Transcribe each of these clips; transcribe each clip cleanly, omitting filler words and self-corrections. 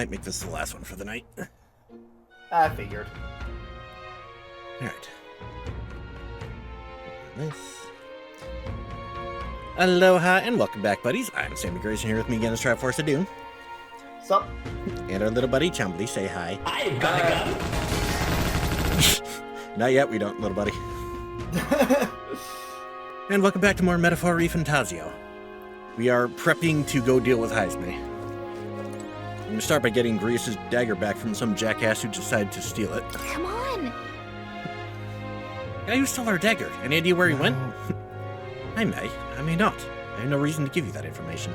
might make this the last one for the night. I figured. Alright. This. Aloha and welcome back, buddies. I'm Sammy Grayson here with me again as Triforce of Doom. Sup? And our little buddy Chumbly, say hi. I've got a gun. Not yet, we don't, little buddy. And welcome back to more Metaphor ReFantazio. We are prepping to go deal with Heisme. I'm going to start by getting Grace's dagger back from some jackass who decided to steal it. Come on! Guy who stole our dagger. Any idea where he went? I may not. I have no reason to give you that information.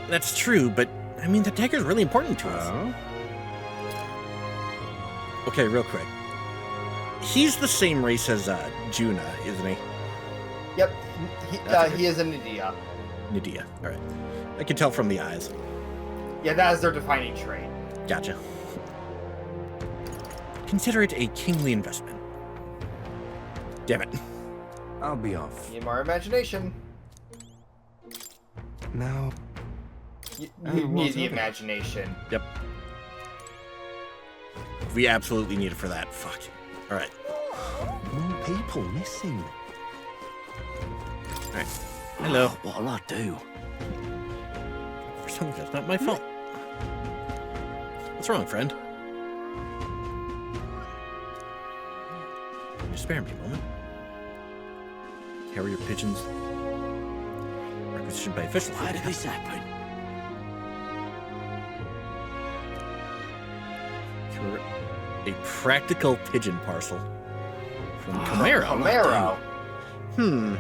That's true, but, I mean, the dagger's really important to us. Okay, real quick. He's the same race as, Juna, isn't he? Yep, he is a Nidia. Nidia, alright. I can tell from the eyes. Yeah, that is their defining trait. Gotcha. Consider it a kingly investment. Damn it. I'll be off. Need more imagination. No. You need the imagination. Yep. We absolutely need it for that. Fuck. Alright. More people missing. Alright. Hello. What'll I do? For some reason, it's not my fault. What's wrong, friend? Can you spare me a moment? Carrier pigeons. Requisitioned by officials. Why did this happen? You're a practical pigeon parcel. From Camaro. Camaro. Hmm.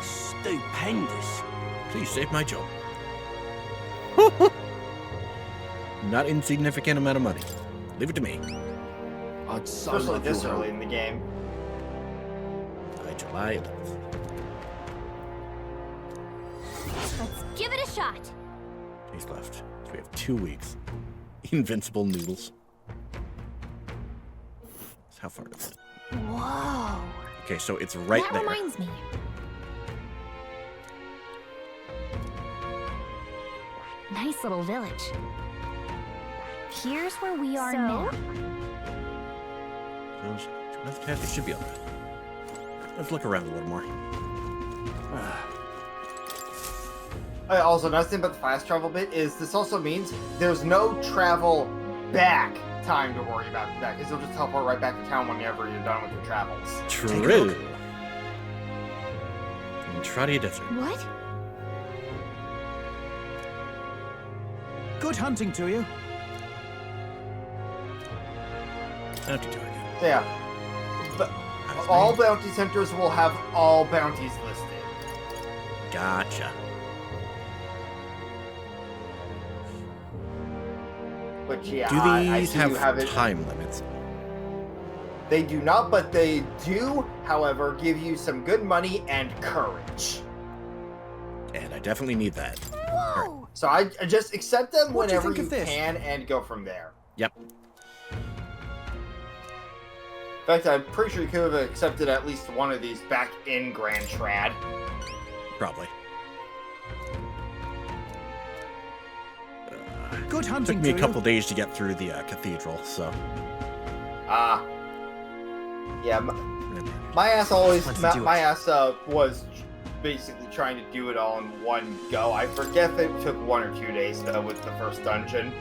Stupendous. Please save my job. Not insignificant amount of money. Leave it to me. I'd so Especially love this your early help. in the game. By July 11th. Let's give it a shot! Days left. So we have 2 weeks. Invincible noodles. So how far is it? Whoa! Okay, so it's right that there. reminds me. Nice little village. Here's where we are now. It should be all right. Let's look around a little more. Also, another thing about the fast travel bit is this also means there's no travel back time to worry about that, because you'll just teleport right back to town whenever you're done with your travels. True. In Tradia Desert. What? Good hunting to you. Bounty target. Yeah. But all bounty centers will have all bounties listed. Gotcha. Which, yeah, Do I these see you have it. time limits? They do not, but they do, however, give you some good money and courage. And I definitely need that. Whoa! So I just accept them What do you whenever think you of this? can and go from there. Yep. In fact, I'm pretty sure you could have accepted at least one of these back in Grand Trad. Probably. Good hunting Took me a to couple you. days to get through the cathedral, so. Yeah, my ass always, Let's do my it. ass was basically trying to do it all in one go. I forget if it took 1 or 2 days though with the first dungeon.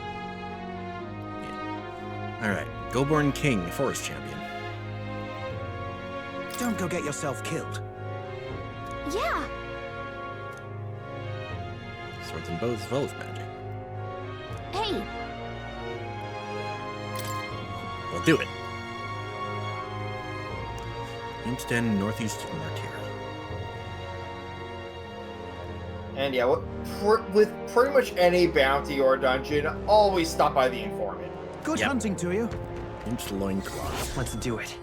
Alright. Goborn King, Forest Champion. Don't go get yourself killed. Yeah! Swords and bows as well as magic. Hey! We'll do it. Inksten, Northeast Martyra. And yeah, with pretty much any bounty or dungeon, always stop by the informant. Good Yep. hunting to you. Inch loincloth. Let's do it.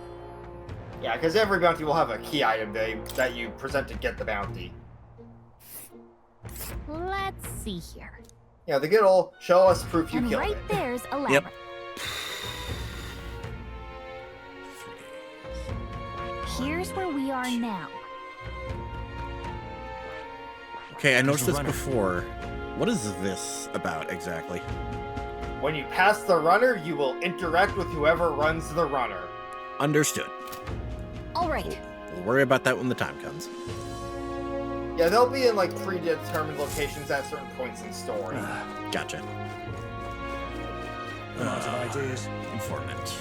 Yeah, because every bounty will have a key item that you present to get the bounty. Let's see here. Yeah, the good old show us proof you And killed right it. there's a Yep. labyrinth. Here's where we are now. Okay, I noticed There's this a runner. before. What is this about exactly? When you pass the runner, you will interact with whoever runs the runner. Understood. All right. We'll worry about that when the time comes. Yeah, they'll be in like predetermined locations at certain points in story. Gotcha. Lots of ideas. Informant.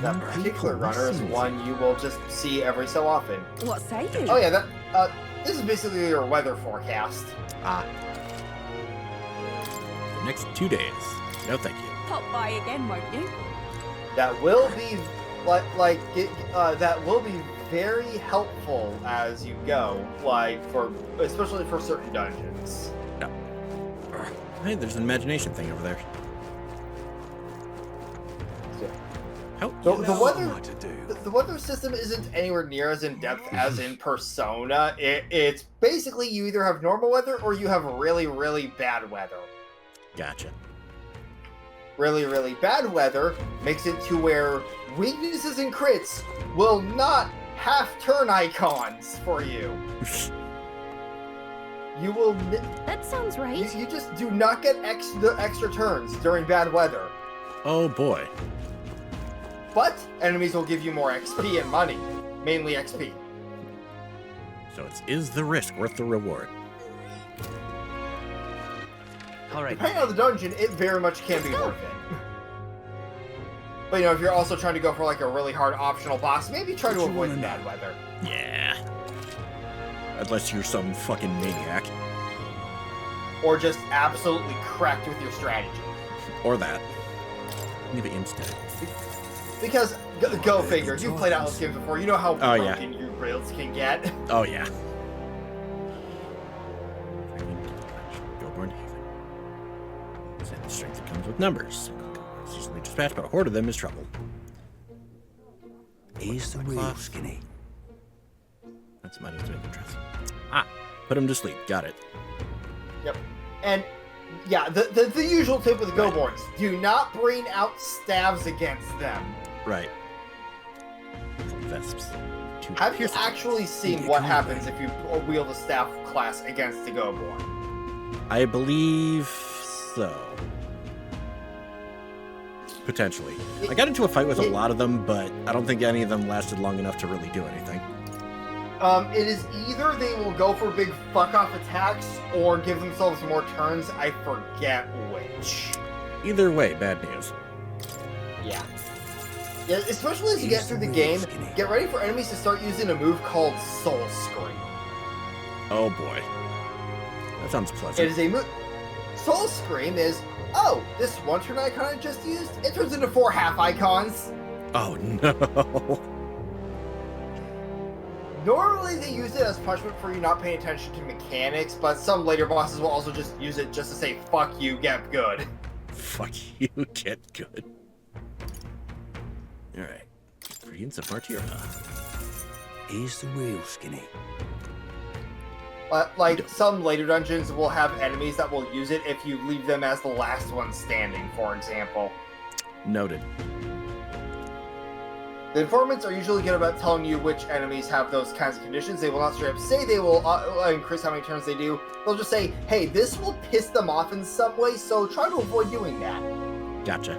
That particular runner is one you will just see every so often. What say you? Oh yeah, this is basically your weather forecast. Ah. The next 2 days. No, thank you. Pop by again, won't you? That will be that will be very helpful as you go, especially for certain dungeons. No. Hey, there's an imagination thing over there. How? The weather What to do? the weather system isn't anywhere near as in depth as in Persona. It's basically you either have normal weather or you have really, really bad weather. Gotcha. Really, really bad weather makes it to where weaknesses and crits will not have turn icons for you. You will. That sounds right. You just do not get extra turns during bad weather. Oh boy. But enemies will give you more XP and money. Mainly XP. So is the risk worth the reward? All right. Depending on the dungeon, it very much can be worth it. But if you're also trying to go for like a really hard optional boss, maybe try to What you avoid wanna bad know? weather. Yeah. Unless you're some fucking maniac. Or just absolutely cracked with your strategy. Or that. Maybe instead. Because, go figure, you've played Atlas games before, you know how Oh, yeah. broken your rails can get. Oh yeah. Goldborn Haven. Send the strength that comes with numbers. It's usually dispatched, but a horde of them is trouble. Here's the My real cloth. skinny. That's money to make the dress. Ah, put him to sleep. Got it. Yep. And, yeah, the usual tip with the Goborns, do not bring out staves against them. Right. Vesps. Two Have you piercing. actually seen what happens if you wield a staff class against the Goborn? I believe so. Potentially. I got into a fight with a lot of them, but I don't think any of them lasted long enough to really do anything. It is either they will go for big fuck-off attacks or give themselves more turns. I forget which. Either way, bad news. Yeah. Yeah, especially as you get through the game, get ready for enemies to start using a move called Soul Scream. Oh boy. That sounds It pleasant. is a move. Soul Scream is, oh, this one turn icon I just used, it turns into 4 half icons. Oh no. Normally they use it as punishment for you not paying attention to mechanics, but some later bosses will also just use it just to say, fuck you, get good. Fuck you, get good. Alright. Ingredients of Martyra. Here's the real skinny. Like, some later dungeons will have enemies that will use it if you leave them as the last one standing, for example. Noted. The informants are usually good about telling you which enemies have those kinds of conditions. They will not straight up say they will increase how many turns they do. They'll just say, hey, this will piss them off in some way, so try to avoid doing that. Gotcha.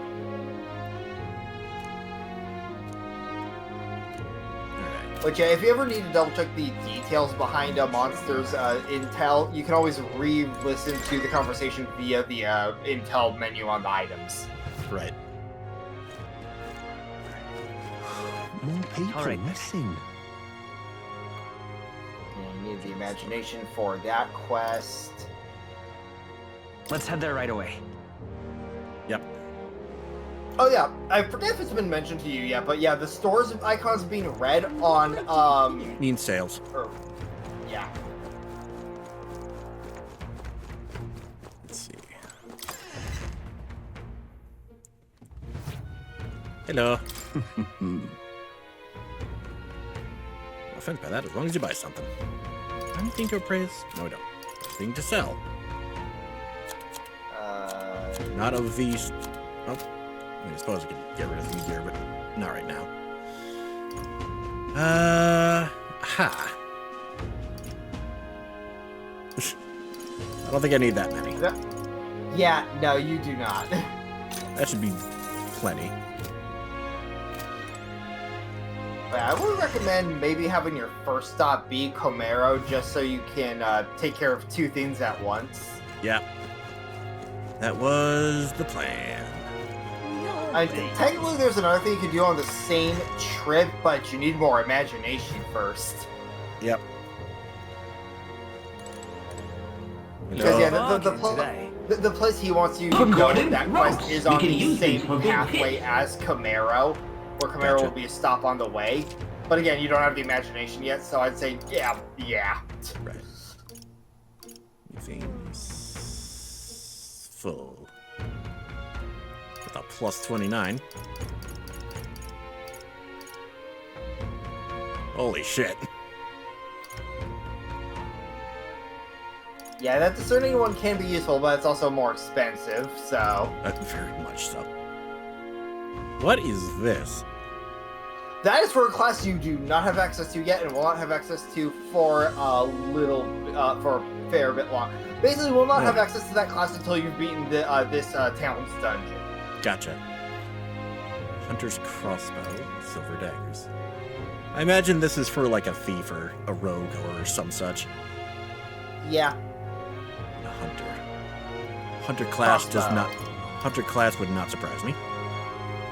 Alright. But yeah, if you ever need to double check the details behind a monster's intel, you can always re-listen to the conversation via the intel menu on the items. Right. More people All right. missing. And you need the imagination for that quest. Let's head there right away. Yep. Oh yeah, I forget if it's been mentioned to you yet, but yeah, the store's icons being red on Means sales. yeah. Let's see. Hello. No offense by that, as long as you buy something. Anything to appraise? No, I don't. Anything to sell? Not of these. Oh, I suppose I could get rid of the gear, but not right now. Ha. I don't think I need that many. Yeah, no, you do not. That should be plenty. But I would recommend maybe having your first stop be Comero, just so you can take care of 2 things at once. Yeah. That was the plan. Technically, there's another thing you can do on the same trip, but you need more imagination first. Yep. Because yeah, Today. the place he wants you to go with that quest is on the same pathway as Comero, where Comero Gotcha. will be a stop on the way. But again, you don't have the imagination yet, so I'd say, yeah. Right. Everything's full. With a plus 29. Holy shit. Yeah, that discerning one can be useful, but it's also more expensive, so... Very much so. What is this? That is for a class you do not have access to yet, and will not have access to for a fair bit long. Basically, will not have access to that class until you've beaten this town's dungeon. Gotcha. Hunter's crossbow, silver daggers. I imagine this is for like a thief or a rogue or some such. Yeah. A hunter. Hunter class does Crossbow. not. Hunter class would not surprise me.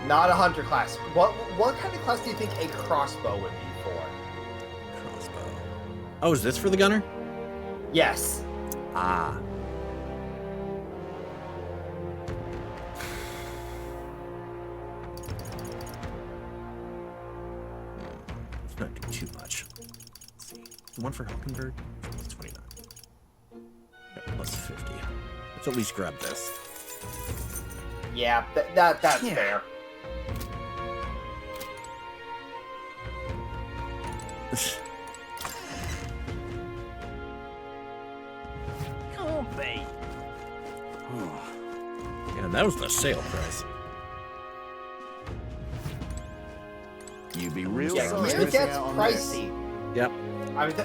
Not a hunter class. What kind of class do you think a crossbow would be for? Crossbow. Oh, is this for the gunner? Yes. Ah. Let's not do too much. Let's see. The one for Hulkenberg? Plus 29. Yep, plus 50. Let's at least grab this. Yeah, that's Yeah. fair. Can't be. Yeah, that was the sale price. You be real Yeah, sorry gear missing gets out on this. pricey. Yep. I mean,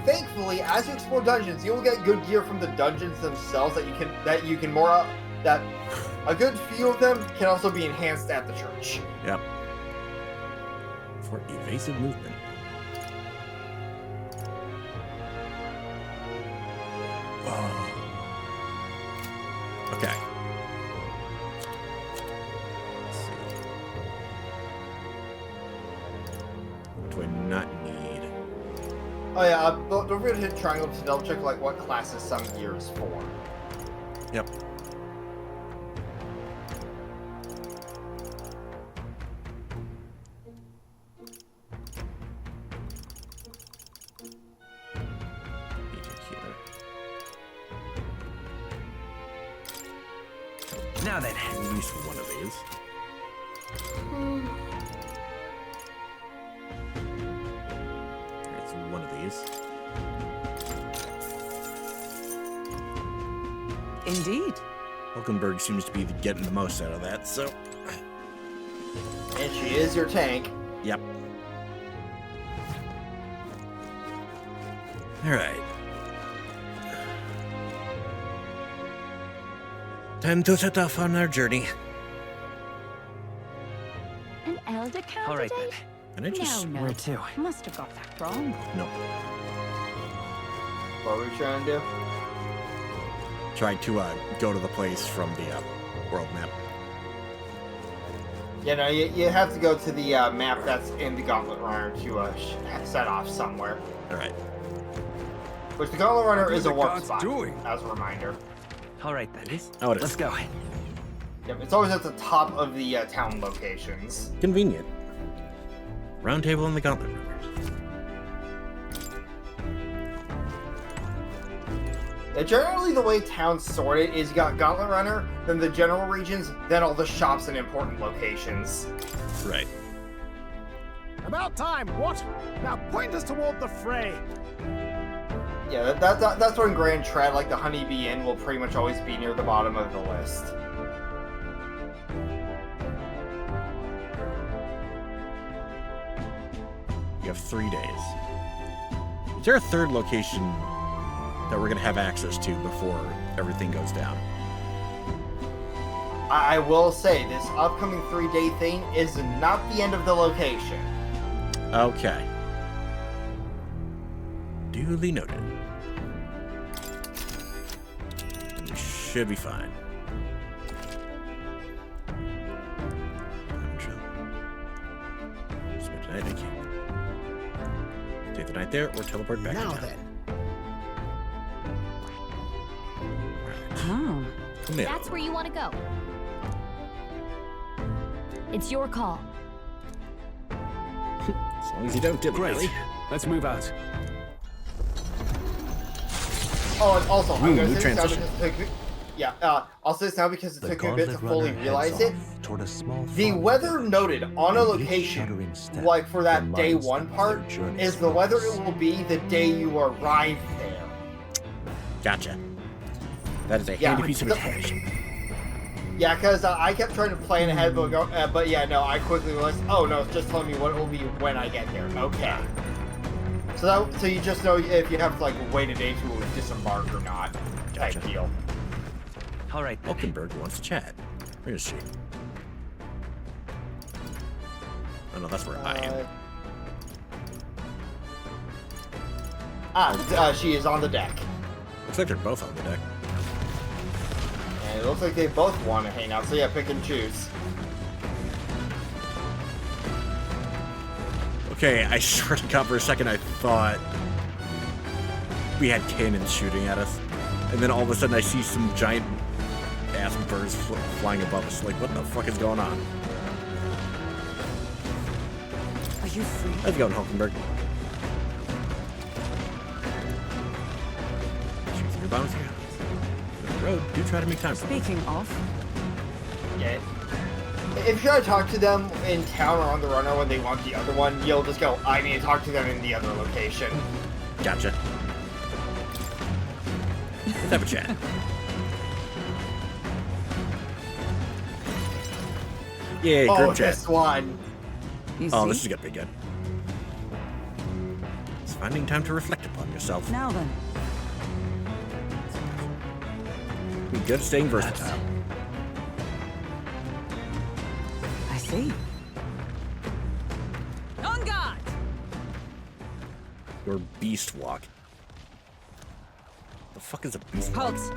thankfully, as you explore dungeons, you will get good gear from the dungeons themselves that you can more that a good few of them can also be enhanced at the church. Yep. For evasive movement. Oh. Okay. Let's see. What do I not need? Oh yeah, don't forget to hit triangle to double check like what classes some gear is for. Yep. Now then. At least one of these. Alright, so one of these. Indeed. Hulkenberg seems to be getting the most out of that, so. And she is your tank. Yep. Alright. Time to set off on our journey. An elder candidate? All right then. And I just. No. Where to? Must have got that wrong. No. What were we trying to do? Tried to go to the place from the world map. Yeah, no, you have to go to the map that's in the Gauntlet Runner to set off somewhere. Alright. Which the Gauntlet Runner is a warp God's spot, doing? as a reminder. All right then. Oh, it is. Let's go. Yep, it's always at the top of the town locations. Convenient. Round table in the Gauntlet River. Yeah, generally, the way towns sorted is you got Gauntlet Runner, then the general regions, then all the shops and important locations. Right. About time, what? Now point us toward the fray. Yeah, that's when Grand Tread, like the Honeybee Inn, will pretty much always be near the bottom of the list. You have 3 days. Is there a third location that we're gonna have access to before everything goes down. I will say, this upcoming 3-day thing is not the end of the location. Okay. Duly noted. We should be fine. Spend the night, thank you. Stay the night there or teleport back Now to town. then. Oh. Right. That's where you want to go. It's your call. As long as you don't dilly-dally. Great. Let's move out. Oh, and also, I'm Ooh, going new to say this now transition. because it took me... Yeah, I'll say this now because it took me a bit to fully realize it. Toward a small The weather noted on a location, like for that day 1 part, is the weather it will be the day you arrive there. Gotcha. That is a Yeah, handy piece of the- information. Yeah, because I kept trying to plan ahead, but yeah, no, I quickly realized, oh no, it's just telling me what it will be when I get there. Okay. So you just know if you have to like wait a day to disembark or not, type Gotcha. deal. All right then. Hulkenberg wants to chat. Where is she? Oh no, that's where I am. She is on the deck. Looks like they're both on the deck. And it looks like they both want to hang out, so yeah, pick and choose. Okay, I swear to God, for a second I thought we had cannons shooting at us. And then all of a sudden I see some giant ass birds flying above us. Like, what the fuck is going on? Are you free? How's it going, Hulkenberg? Shooting your bombs here. On the road, do try to make time for it. Speaking of, Yeah. If you try to talk to them in town or on the run or when they want the other one, you'll just go, I need to talk to them in the other location. Gotcha. Let's have a chat. Yay, Oh, group chat. this one. you Oh, see? this is gonna be good. It's finding time to reflect upon yourself. Now then. Be good at staying versatile. I see. On guard! Your beast walk. The fuck is a beast walk? Halt!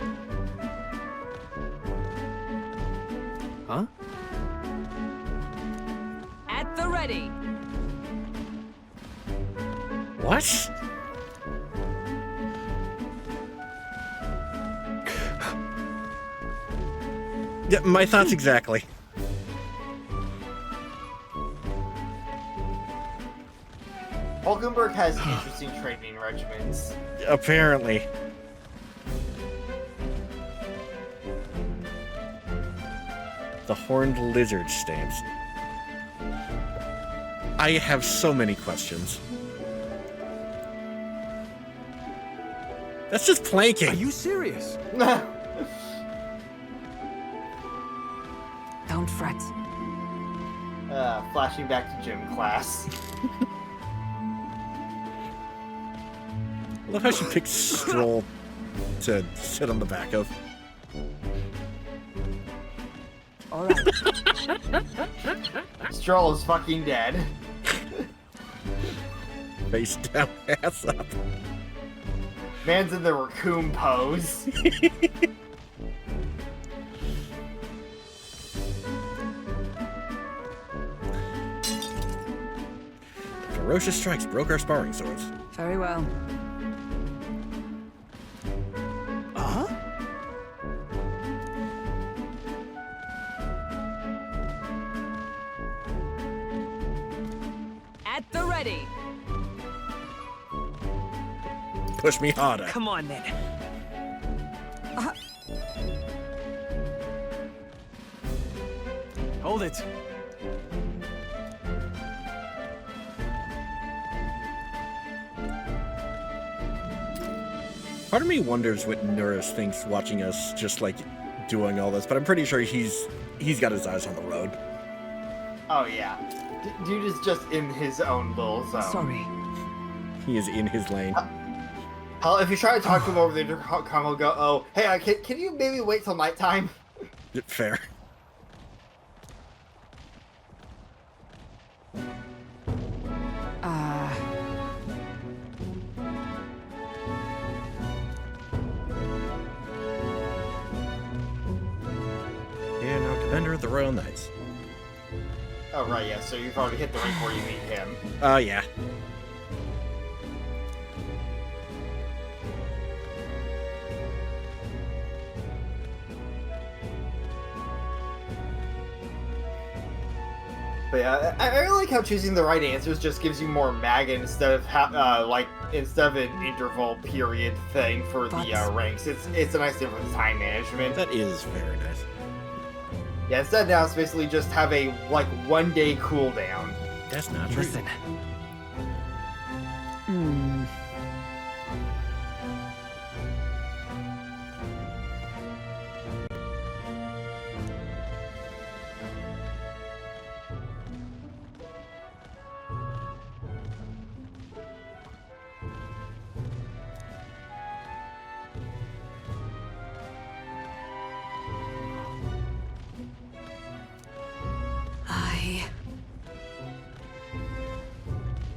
Huh? At the ready! What? Yeah, my thoughts exactly. Hulkenberg has interesting training regimens. Apparently. The horned lizard stamps. I have so many questions. That's just planking. Are you serious? Don't fret. Flashing back to gym class. I love how she picks Stroll to sit on the back of. Alright. Stroll is fucking dead. Face down, ass up. Man's in the raccoon pose. Ferocious strikes broke our sparring swords. Very well. Uh-huh. At the ready! Push me harder. Come on then. Hold it. Part of me wonders what Nuris thinks watching us just like doing all this, but I'm pretty sure he's got his eyes on the road. Oh yeah. Dude is just in his own little zone. Sorry. He is in his lane. Hell, if you try to talk to him over the intercom, he'll go, "Oh, hey, can you maybe wait till nighttime?" Fair. Yeah, now Commander of the Royal Knights. Oh, right, yeah, so you've already hit the ring where you meet him. Oh, yeah. But yeah, I really like how choosing the right answers just gives you more mag instead of instead of an interval period thing for the ranks. It's a nice thing for the time management. That is very nice. Yeah, instead now it's basically just have a 1 day cooldown. That's not true. Listen.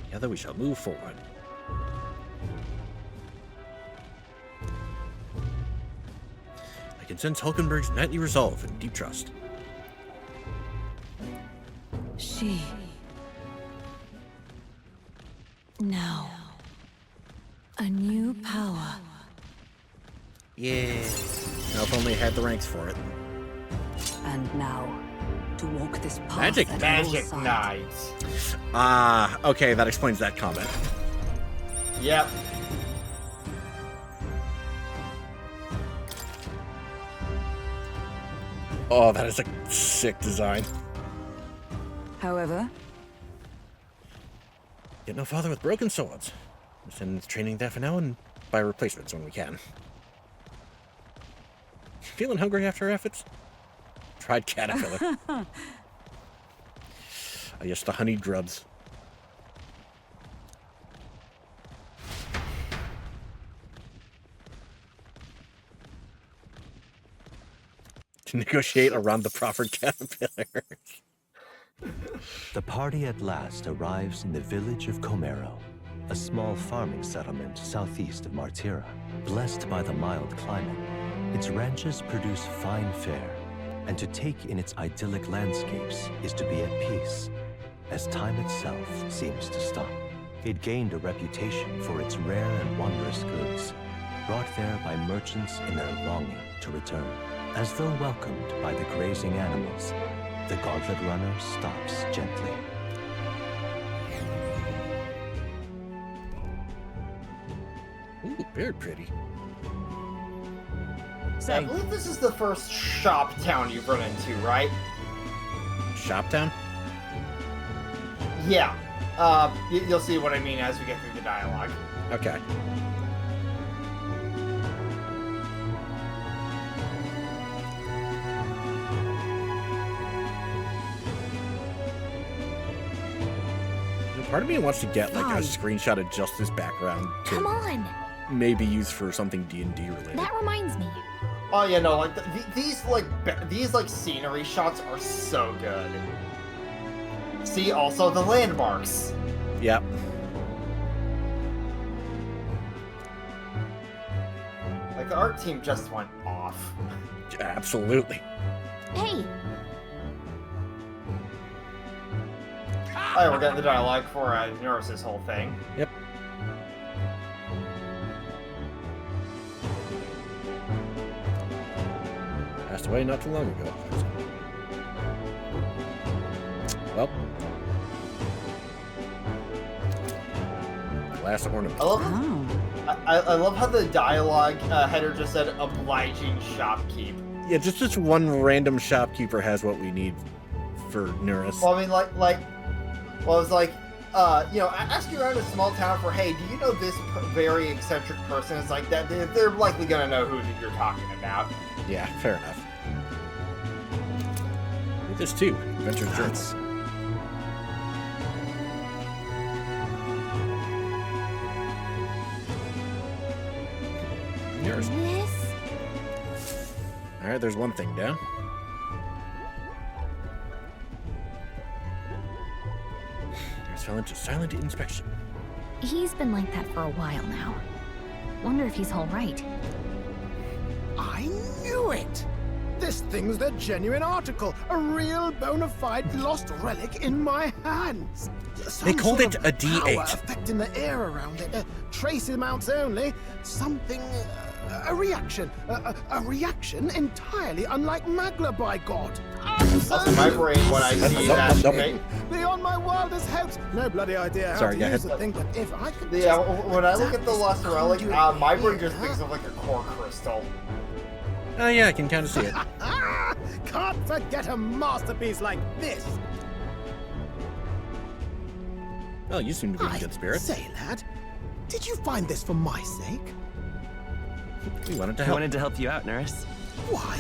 Together we shall move forward. I can sense Hulkenberg's knightly resolve and deep trust. She. Now. A new power. Yeah. Now if only I had the ranks for it. And now, to walk this path. Magic. at your Magic side. Knights. Ah, okay, that explains that comment. Yep. Oh, that is a sick design. However, Get no farther with broken swords. We'll send training there for now and buy replacements when we can. Feeling hungry after our efforts? Tried caterpillar. I guess the honey grubs. To negotiate around the proffered caterpillar. The party at last arrives in the village of Comero, a small farming settlement southeast of Martira. Blessed by the mild climate, its ranches produce fine fare, and to take in its idyllic landscapes is to be at peace, as time itself seems to stop. It gained a reputation for its rare and wondrous goods, brought there by merchants in their longing to return. As though welcomed by the grazing animals, the gauntlet runner stops gently. Ooh, very pretty. I believe this is the first shop town you've run into, right? Shoptown? Yeah. You'll see what I mean as we get through the dialogue. Okay. Part of me wants to get like a screenshot of just this background to Come on. maybe use for something D&D related. That reminds me. Oh yeah, no, like these scenery shots are so good. See, also the landmarks. Yep. Like the art team just went off. Absolutely. Hey, Alright, we're getting the dialogue for Neuros' whole thing. Yep. Passed away not too long ago. Well. Last ornament. I love how the dialogue header just said obliging shopkeep. Yeah, just this one random shopkeeper has what we need for Neuros. Well, I mean, well, it's like, asking around a small town for, hey, do you know this very eccentric person? It's like that. They're likely gonna know who you're talking about. Yeah, fair enough. With this too, Adventure Journals. yours. This? Alright, there's one thing down. There's silent inspection. He's been like that for a while now. Wonder if he's all right. I knew it! This thing's the genuine article, a real bona fide lost relic in my hands. They called Some it sort a of power D8. affecting the air around it. Trace amounts only. Something. A reaction. A reaction entirely unlike Magla, by God. Also, my brain when I see that. Okay. Beyond my wildest hopes. No bloody idea how Sorry, to go use ahead. the thing, but if I could Yeah, just when I look at the lost relic, conduit my brain here, just thinks of like a core crystal. Oh yeah, I can kind of see it. Can't forget a masterpiece like this. Oh, you seem to be in good spirits. Say, lad, did you find this for my sake? We wanted to I help. wanted to help you out, nurse. Why,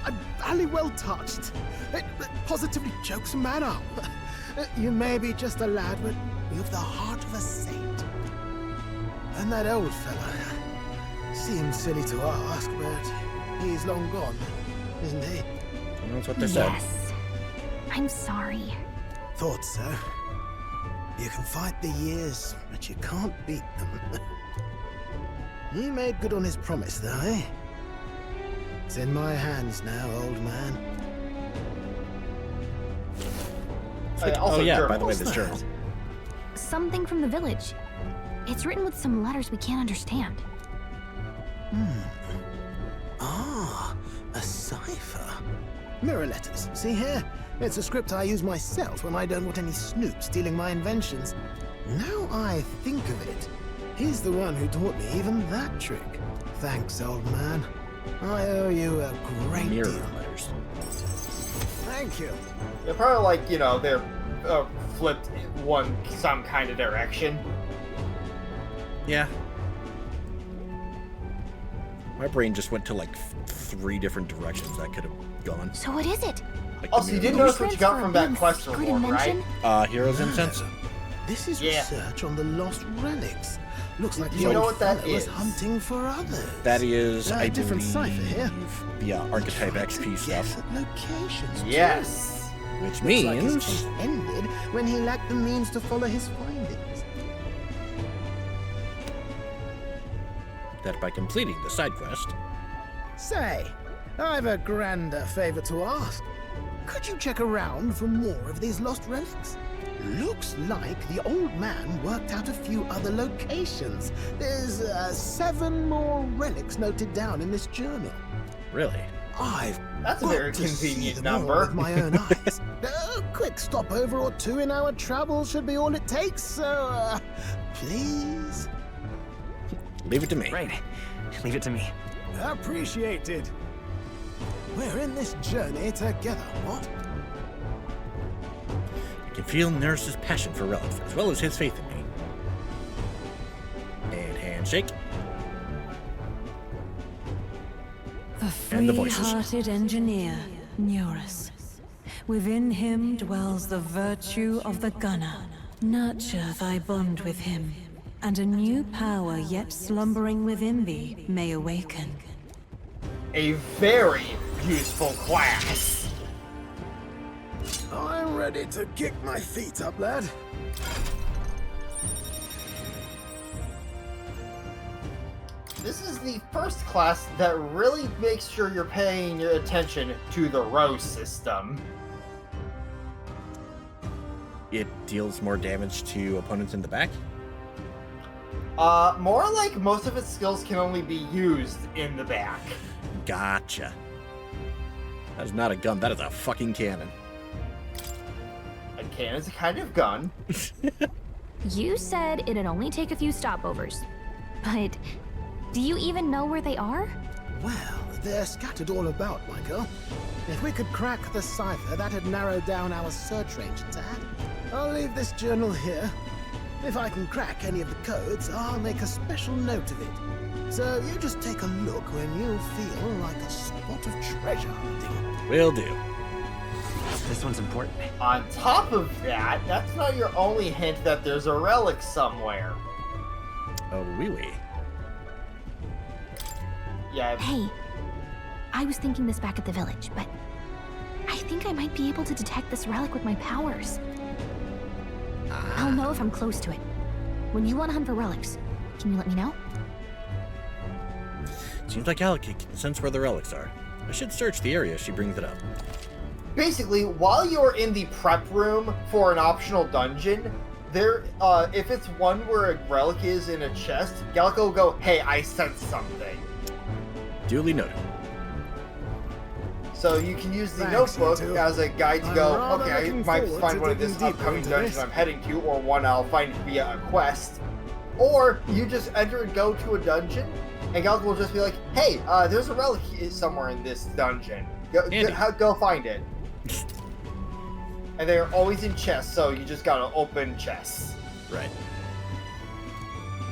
I'm very well touched. It positively chokes a man up. You may be just a lad, but you've the heart of a saint. And that old fella seems silly to ask, but he's long gone, isn't he? That's what they said. Yes. I'm sorry. Thought so. You can fight the years, but you can't beat them. He made good on his promise, though, eh? It's in my hands now, old man. Oh yeah, by the way, What's this that? journal. Something from the village. It's written with some letters we can't understand. Ah, a cipher. Mirror letters. See here? It's a script I use myself when I don't want any snoop stealing my inventions. Now I think of it, he's the one who taught me even that trick. Thanks, old man. I owe you a great Mirror deal. letters. Thank you. They're probably like, they're flipped in some kind of direction. Yeah. My brain just went to like 3 different directions that could have gone. So what is it? Like Also, you mirror did letters. notice what you got from that quest Secret reward, right? invention? Heroes Incense. This is Yeah. research on the lost relics. Looks like You the know old what that fella was is? hunting for others. That is, A I different believe, cipher here. the Archetype Tried XP to guess stuff. at locations, too. Yes. Which Looks like his means... chase ended when he lacked the means to follow his findings. that by completing the side quest... Say, I've a grander favor to ask. Could you check around for more of these lost relics? Looks like the old man worked out a few other locations. There's 7 more relics noted down in this journal. Really? I've That's a got very to see convenient them all number. with my own eyes. A quick stopover or 2 in our travel should be all it takes, so please. Leave it to me. Right. Leave it to me. Appreciated. We're in this journey together, what? I can feel Nurse's passion for relics, as well as his faith in me. And handshake. The And the voices. free-hearted engineer, Neurus. Within him dwells the virtue of the gunner. Nurture thy bond with him, and a new power yet slumbering within thee may awaken. A very useful class. I'm ready to kick my feet up, lad. This is the first class that really makes sure you're paying your attention to the row system. It deals more damage to opponents in the back. More like most of its skills can only be used in the back. Gotcha. That is not a gun, that is a fucking cannon. A cannon's a kind of gun. You said it'd only take a few stopovers. But do you even know where they are? Well, they're scattered all about, my girl. If we could crack the cipher, that'd narrow down our search range a tad. I'll leave this journal here. If I can crack any of the codes, I'll make a special note of it. So you just take a look when you feel like a spot of treasure hunting. Will do. This one's important. On top of that, that's not your only hint that there's a relic somewhere. Oh, wee wee. Yeah. Hey, I was thinking this back at the village, but I think I might be able to detect this relic with my powers. I'll know if I'm close to it. When you want to hunt for relics, can you let me know? Seems like Alec can sense where the relics are. I should search the area if she brings it up. Basically, while you're in the prep room for an optional dungeon, there, if it's one where a relic is in a chest, Gallica will go, "Hey, I sense something." Duly noted. So you can use the Thanks, notebook you two. as a guide to I'm go, rather okay, I looking might forward find to one of this digging deeper upcoming into dungeon this. I'm heading to, or one I'll find via a quest. Or you just enter and go to a dungeon, and Gallica will just be like, "Hey, there's a relic somewhere in this dungeon. Go find it." And they're always in chests, so you just gotta open chests. Right.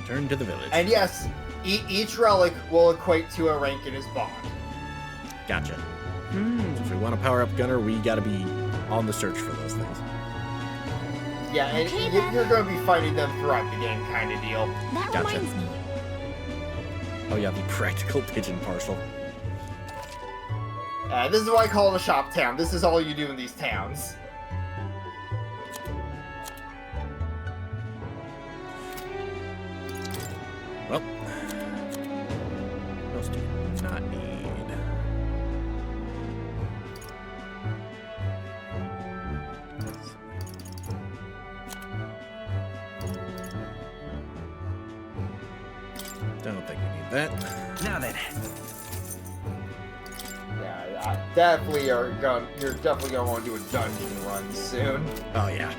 Return to the village. And yes, each relic will equate to a rank in his bond. Gotcha. So if we want to power up Gunner, we gotta be on the search for those things. Yeah, and Okay, then. you're going to be finding them throughout the game, kind of deal. That Gotcha. reminds me. Oh yeah, the practical pigeon parcel. This is why I call it a shop town. This is all you do in these towns. Well, what else do we not need? Don't think we need that. Now then. Yeah, you're definitely gonna want to do a dungeon run soon. Oh yeah.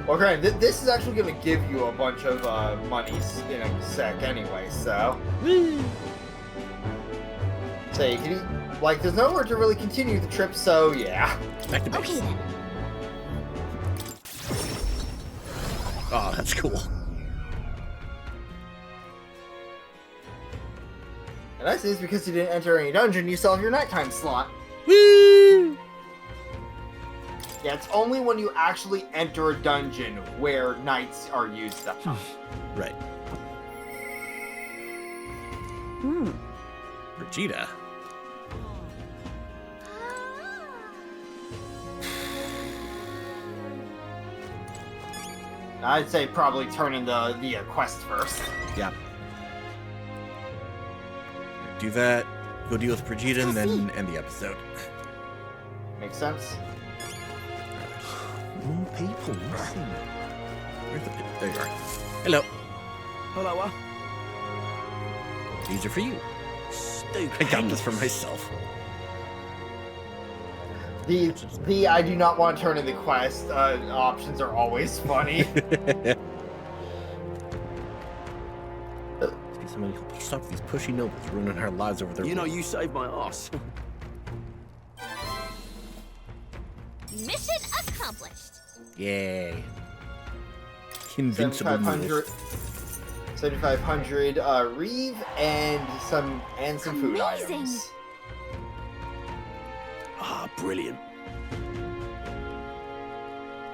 Well, granted, this is actually gonna give you a bunch of monies in a sec anyway, so. So you can, there's nowhere to really continue the trip, so yeah. Back to base. Okay then. Oh, that's cool. And that's is because you didn't enter any dungeon, you still have your nighttime slot. Woo! Yeah, it's only when you actually enter a dungeon where nights are used up. Right. Vegeta. I'd say probably turn in the quest first. Yeah. Do that. Go deal with Vegeta and then end the episode. Makes sense? More people missing. Where's the pit? There you are. Hello. Hello, These are for you. Stupid. I got this for myself. The I do not want to turn in the quest options are always funny. Somebody stop these pushy nobles ruining our lives over their. You know, you saved my ass. Mission accomplished. Yay. Invincible move. 7,500 Reeve and some food Amazing. items. Ah, brilliant.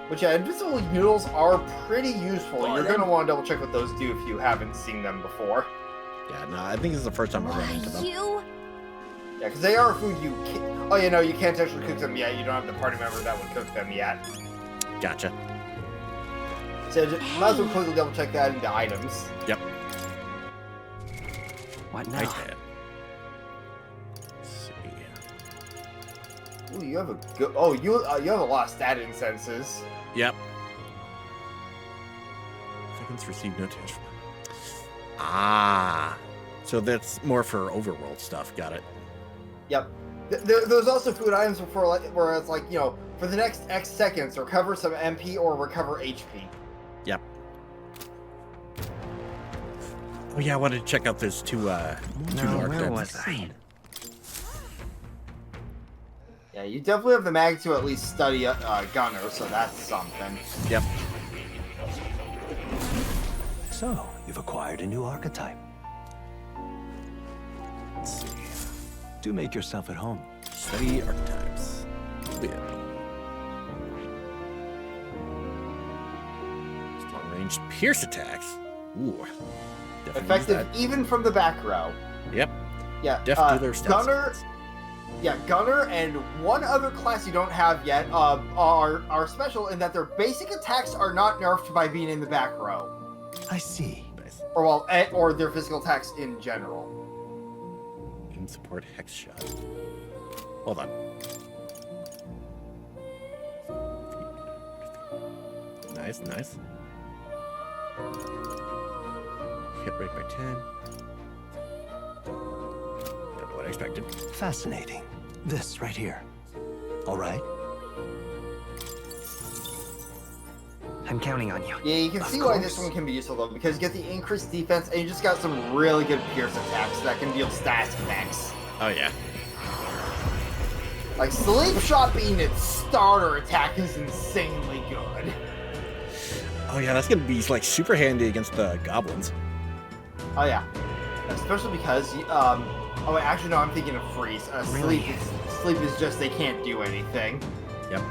Which invincible noodles are pretty useful. Well, You're then- gonna want to double check what those do if you haven't seen them before. Yeah, no, I think this is the first time I've run into them. You? Yeah, because they are food you can. Oh, you know, you can't actually cook them yet. You don't have the party member that would cook them yet. Gotcha. So might as well quickly double check that into items. Yep. What now? Right there. Let's see. Ooh, you have a good. Oh, you have a lot of stat incenses. Yep. Seconds received notification. Ah. So that's more for overworld stuff. Got it. Yep. There's also food items where it's like, you know, for the next X seconds, recover some MP or recover HP. Yep. Oh yeah, I wanted to check out those two Now, dark where dens. was I? Yeah, you definitely have the mag to at least study Gunner, so that's something. Yep. So, you've acquired a new archetype. Let's see. Do make yourself at home. Study archetypes. Yeah. Long-range pierce attacks. Ooh. Definitely use Effective that. even from the back row. Yep. Yeah, Death Dealer stats. Gunner. Yeah, Gunner and one other class you don't have yet are special in that their basic attacks are not nerfed by being in the back row, I see. Nice. or their physical attacks in general. Aim support hex shot. Hold on. Nice, nice. Hit rate by 10. Don't know what I expected. Fascinating. This right here. All right. I'm counting on you. Yeah, you can see why this one can be useful though, because you get the increased defense and you just got some really good pierce attacks that can deal status effects. Oh, yeah. Like Sleep Shot being its starter attack is insanely good. Oh, yeah, that's gonna be, like, super handy against the goblins. Oh yeah, especially because oh wait, actually no, I'm thinking of Freeze. Really? Sleep is just they can't do anything. Yep.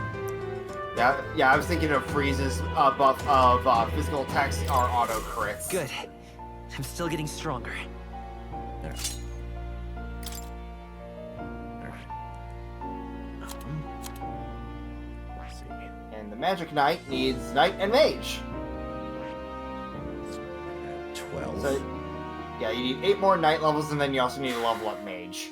Yeah, I was thinking of Freeze's buff of physical attacks are auto crits. Good. I'm still getting stronger. Alright. Let's see. And the Magic Knight needs Knight and Mage. 12. So yeah, you need 8 more Knight levels, and then you also need to level up Mage.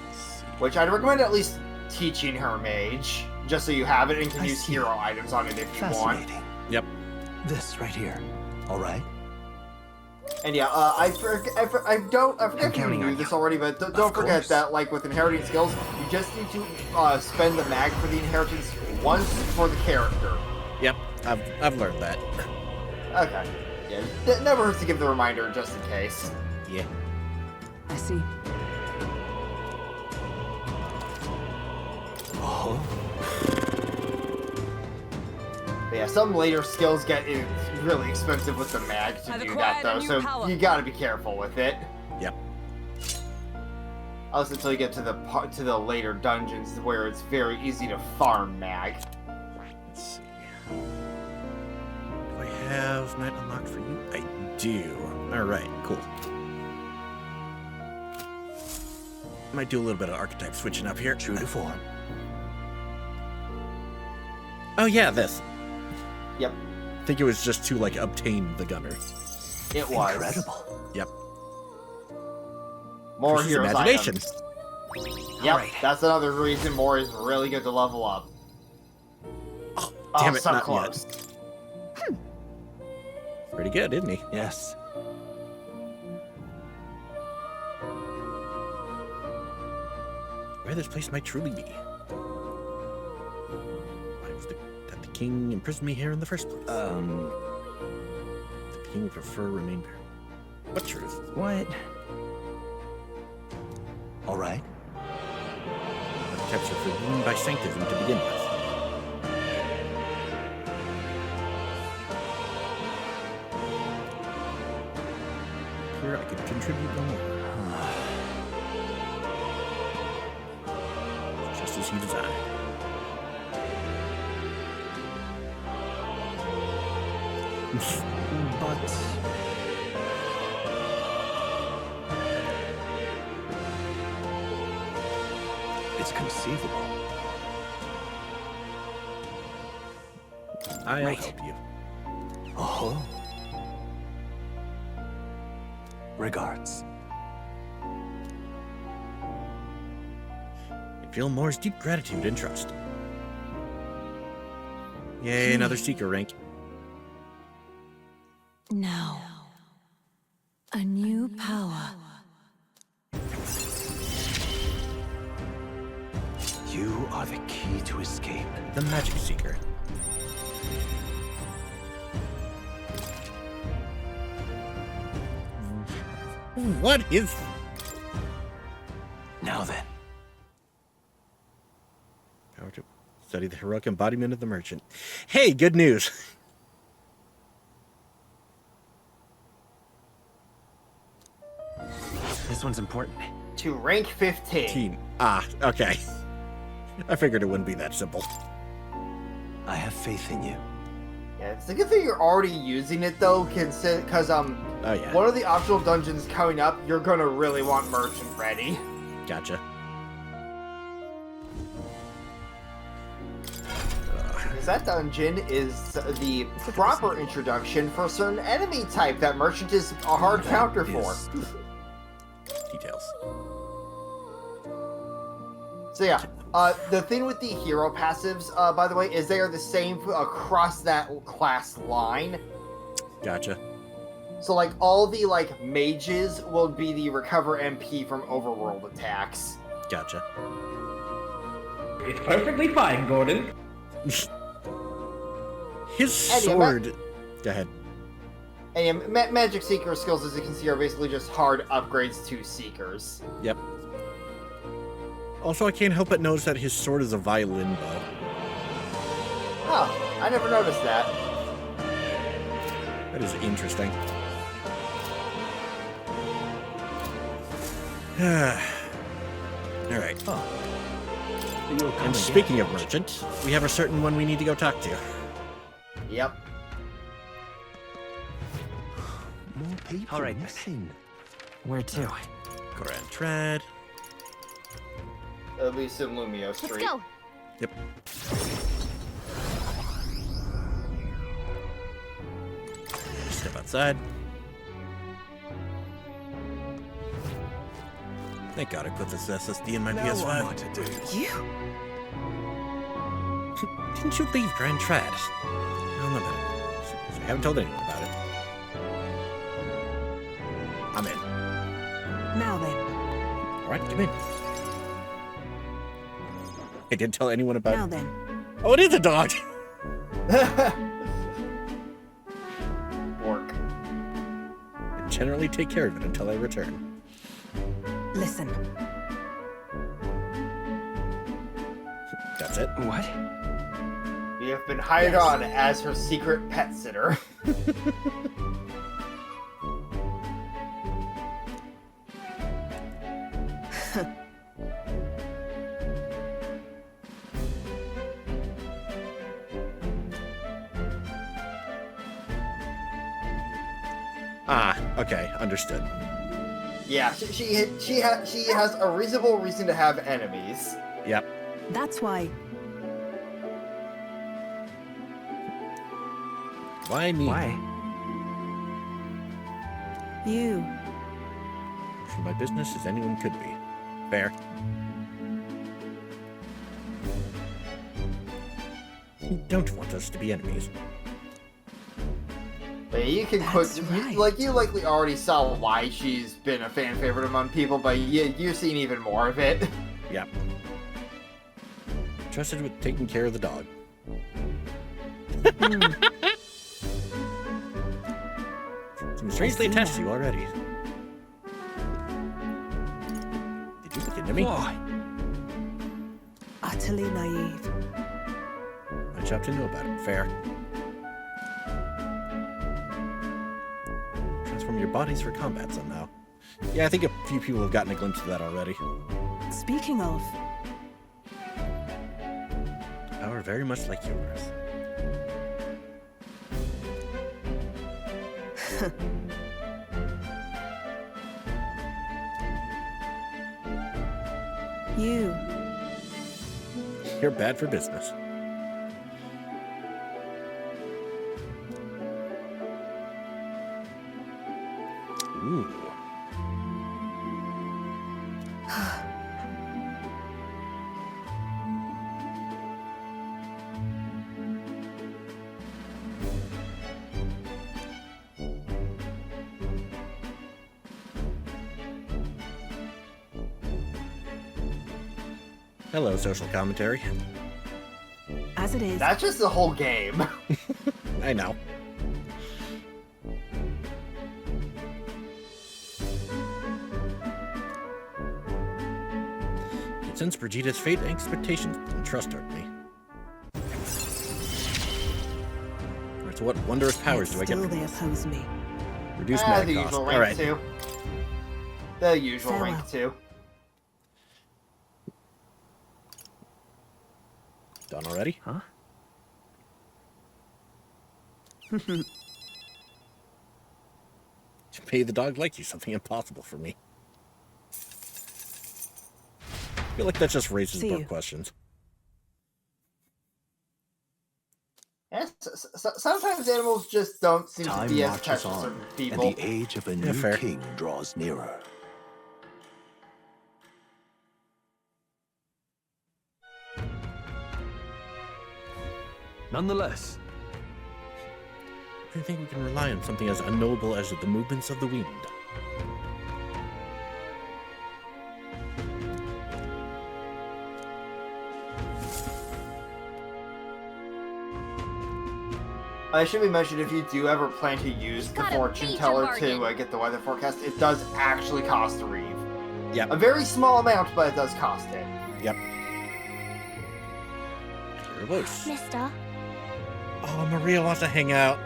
Let's see. Which I'd recommend at least teaching her Mage, just so you have it and can I use see. hero items on it if you want. Fascinating. Yep. This right here. All right. And yeah, I forget if you counting knew on this you. already, but don't Of forget course. that, like with inheriting skills, you just need to spend the mag for the inheritance once for the character. Yep. I've learned that. Okay. Yeah, it never hurts to give the reminder just in case. Yeah. I see. Oh. But yeah, some later skills get really expensive with the mag to I've do that acquired a though, new so power. you gotta be careful with it. Yep. Also, until you get to the later dungeons where it's very easy to farm mag. Let's see. Do I have Night unlocked for you? I do. Alright, cool. Might do a little bit of archetype switching up here. True to form. Oh yeah, this. Yep, I think it was just to, like, obtain the gunner. it was. Incredible. Yep. More Chris's heroes imagination. items. Yep, Alright. that's another reason more is really good to level up. Oh, damn it, so not close. yet. Pretty good, isn't he? Yes. Where this place might truly be. Why was that the king imprisoned me here in the first place? The king would prefer remain there. What truth? What? All right. Archetypes are forbidden by sanctism to begin with. Here I could contribute no more. Just as he designed. But it's conceivable. I'll Right. help you. Oh. Regards. I feel Moore's deep gratitude and trust. Yay, another seeker rank. Now, a new power. You are the key to escape. The Magic Seeker. What is... Now then. Power to study the heroic embodiment of the merchant. Hey, good news. This one's important. To rank 15. Team. Ah, okay. I figured it wouldn't be that simple. I have faith in you. Yeah, it's a good thing you're already using it though, because Oh, yeah. One of the optional dungeons coming up, you're gonna really want Merchant ready. Gotcha. Because that dungeon is the proper introduction for a certain enemy type that Merchant is a hard counter for. Details. So yeah, the thing with the hero passives, by the way, is they are the same across that class line. Gotcha. So like all the like mages will be the recover MP from overworld attacks. Gotcha. It's perfectly fine, Gordon. His sword... Go ahead. And magic seeker skills, as you can see, are basically just hard upgrades to seekers. Yep. Also, I can't help but notice that his sword is a violin bow. Oh, I never noticed that. That is interesting. Alright. And speaking of Merchant, we have a certain one we need to go talk to. Yep. More people All right. missing. Where to? Grand Trad. At least in Lumio Let's Street. go. Yep. Step outside. Thank God I put this SSD in my PS5. You? Didn't you leave Grand Trad? No, no matter. So you haven't told anyone about it. I'm in. Now then. Alright, come in. I didn't tell anyone about Now it. then. Oh, it is a dog! Work. I generally take care of it until I return. Listen. That's it. What? We have been hired on as her secret pet sitter. Ah, okay, understood. Yeah, she has a reasonable reason to have enemies. Yep. That's why. Why me? Why? You. For my business as anyone could be. Fair. You don't want us to be enemies. But you can That's right. you likely already saw why she's been a fan favorite among people, but you're seeing even more of it. Yep. Trusted with taking care of the dog. Seems strangely attached to you already. Did you look into me? Whoa. Utterly naive. My job to know about it. Fair. Transform your bodies for combat somehow. Yeah, I think a few people have gotten a glimpse of that already. Speaking of, Power very much like yours. you. You're bad for business. Ooh. Hello, social commentary. As it is. That's just the whole game. I know. It sends Brigida's fate and expectations and trust hurt me. Alright, so what wondrous powers do I get Still from they this? oppose me. Reduce mana The cost. usual rank Alright. 2. The usual Farewell. rank 2. Done already? Huh? May the dog like you, something impossible for me. I feel like that just raises See more you. questions. Yes, sometimes animals just don't seem to Time be as marches attached to on, certain and people. the age of a Yeah, new fair. king draws nearer. Nonetheless, I think we can rely on something as unknowable as the movements of the wind. It should be mentioned, if you do ever plan to use the Got a fortune major teller bargain. to get the weather forecast, it does actually cost a reeve. Yep. A very small amount, but it does cost it. Yep. Your voice. Mister. Oh, Maria wants to hang out.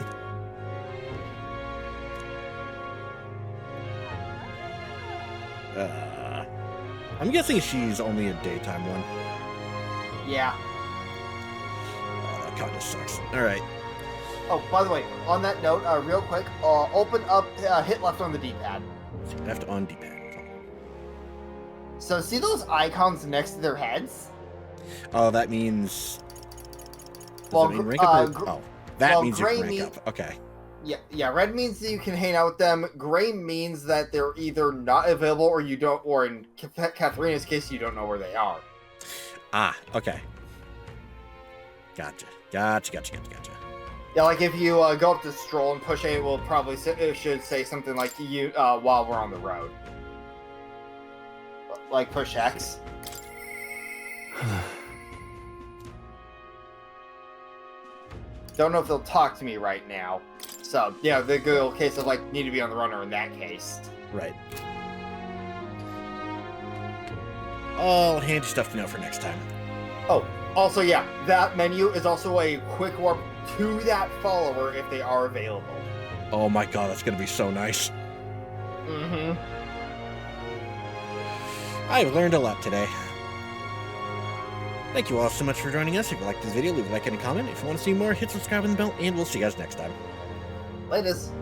I'm guessing she's only a daytime one. Yeah. Oh, that kind of sucks. All right. Oh, by the way, on that note, real quick, open up, hit left on the D-pad. Left on D-pad. So see those icons next to their heads? Oh, that means. Does Well, that mean rank up or... Oh, that well, means you gray can rank up. Okay. Yeah, red means that you can hang out with them. Gray means that they're either not available or you don't, or in Katharina's case, you don't know where they are. Ah, okay. Gotcha. Yeah, like if you go up to Stroll and push A, it will probably it should say something like "you" while we're on the road. Like push X. Don't know if they'll talk to me right now. So, yeah, the good old case of, like, need to be on the runner in that case. Right. All handy stuff to know for next time. Oh, also, yeah, that menu is also a quick warp to that follower if they are available. Oh my god, that's gonna be so nice. Mm-hmm. I've learned a lot today. Thank you all so much for joining us. If you liked this video, leave a like and a comment. If you want to see more, hit subscribe and the bell, and we'll see you guys next time. Latest.